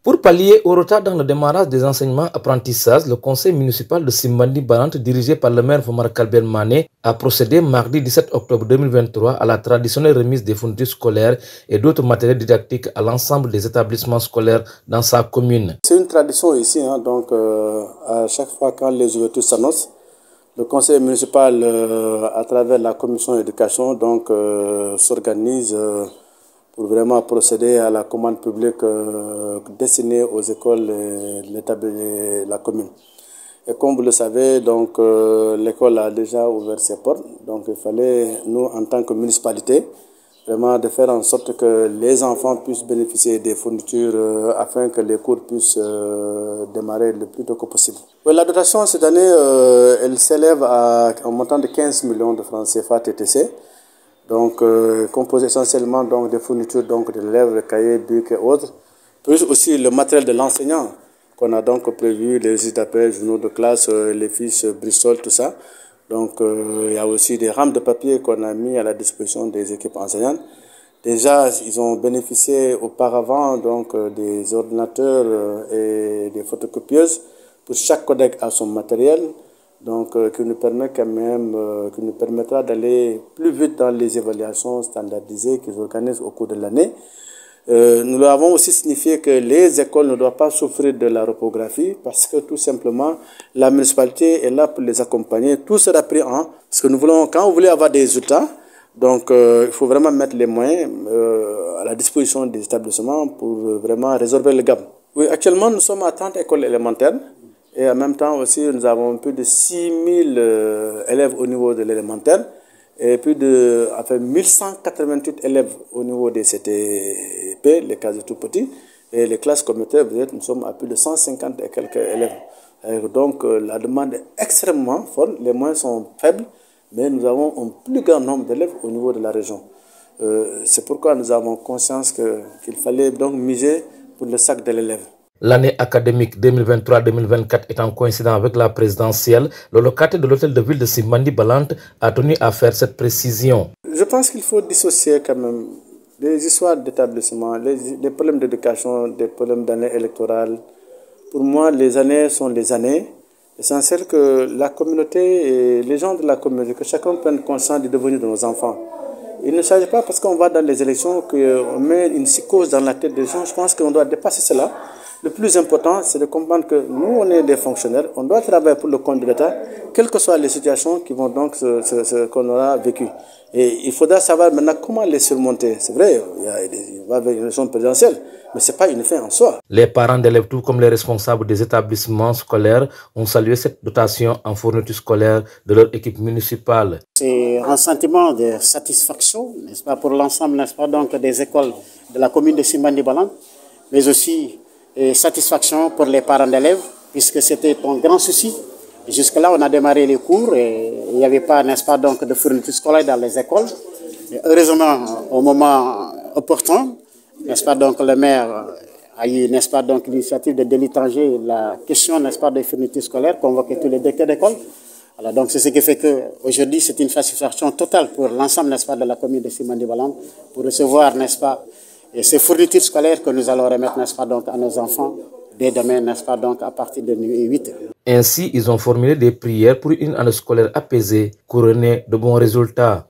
Pour pallier au retard dans le démarrage des enseignements-apprentissages, le conseil municipal de Simbandi Balante, dirigé par le maire Fomar Kalben Mané, a procédé mardi 17 octobre 2023 à la traditionnelle remise des fournitures scolaires et d'autres matériels didactiques à l'ensemble des établissements scolaires dans sa commune. C'est une tradition ici, à chaque fois quand les ouvertures s'annoncent, le conseil municipal, à travers la commission éducation, s'organise pour vraiment procéder à la commande publique destinée aux écoles de la commune. Et comme vous le savez, l'école a déjà ouvert ses portes. Donc il fallait, nous, en tant que municipalité, vraiment de faire en sorte que les enfants puissent bénéficier des fournitures afin que les cours puissent démarrer le plus tôt que possible. Oui, la dotation cette année, elle s'élève à un montant de 15 millions de francs CFA TTC. Composé essentiellement des fournitures de lèvres, cahiers, bics et autres, plus aussi le matériel de l'enseignant qu'on a prévu, les registres d'appel, journaux de classe, les fiches, Bristol, tout ça. Il y a aussi des rames de papier qu'on a mis à la disposition des équipes enseignantes. Déjà, ils ont bénéficié auparavant des ordinateurs et des photocopieuses pour chaque collègue à son matériel. Qui nous permet qui nous permettra d'aller plus vite dans les évaluations standardisées qu'ils organisent au cours de l'année. Nous leur avons aussi signifié que les écoles ne doivent pas souffrir de la reprographie parce que tout simplement la municipalité est là pour les accompagner. Tout sera pris en parce que nous voulons, quand vous voulez avoir des résultats, il faut vraiment mettre les moyens à la disposition des établissements pour vraiment résorber le gap. Oui, actuellement nous sommes à 30 écoles élémentaires. Et en même temps aussi, nous avons plus de 6000 élèves au niveau de l'élémentaire et plus de 1188 élèves au niveau des CTP, les classes de tout petits. Et les classes communautaires, nous sommes à plus de 150 et quelques élèves. La demande est extrêmement forte, les moyens sont faibles, mais nous avons un plus grand nombre d'élèves au niveau de la région. C'est pourquoi nous avons conscience qu'il fallait donc miser pour le sac de l'élève. L'année académique 2023-2024 étant coïncident avec la présidentielle, le locataire de l'hôtel de ville de Simbandi Balante a tenu à faire cette précision. Je pense qu'il faut dissocier quand même les histoires d'établissement, les problèmes d'éducation, des problèmes d'année électorale. Pour moi, les années sont les années. L'essentiel que la communauté et les gens de la communauté, que chacun prenne conscience du devenir de nos enfants. Il ne s'agit pas parce qu'on va dans les élections qu'on met une psychose dans la tête des gens. Je pense qu'on doit dépasser cela. Le plus important, c'est de comprendre que nous, on est des fonctionnaires, on doit travailler pour le compte de l'État, quelles que soient les situations qui vont qu'on aura vécues. Et il faudra savoir maintenant comment les surmonter. C'est vrai, il va y avoir une élection présidentielle, mais ce n'est pas une fin en soi. Les parents d'élèves, tout comme les responsables des établissements scolaires, ont salué cette dotation en fourniture scolaire de leur équipe municipale. C'est un sentiment de satisfaction, n'est-ce pas, pour l'ensemble, n'est-ce pas, des écoles de la commune de Simbandi Balante, mais aussi satisfaction pour les parents d'élèves, puisque c'était un grand souci. Jusque-là, on a démarré les cours et il n'y avait pas, n'est-ce pas, de fourniture scolaire dans les écoles. Et heureusement, au moment opportun, n'est-ce pas, le maire a eu, n'est-ce pas, l'initiative de délitanger la question, n'est-ce pas, des fournitures scolaires, convoquer tous les directeurs d'école. Alors, c'est ce qui fait qu'aujourd'hui, c'est une satisfaction totale pour l'ensemble, n'est-ce pas, de la commune de Simbandi Balante, pour recevoir, n'est-ce pas, et ces fournitures scolaires que nous allons remettre, n'est-ce pas, à nos enfants dès demain, n'est-ce pas, à partir de 8 heures. Ainsi, ils ont formulé des prières pour une année scolaire apaisée, couronnée de bons résultats.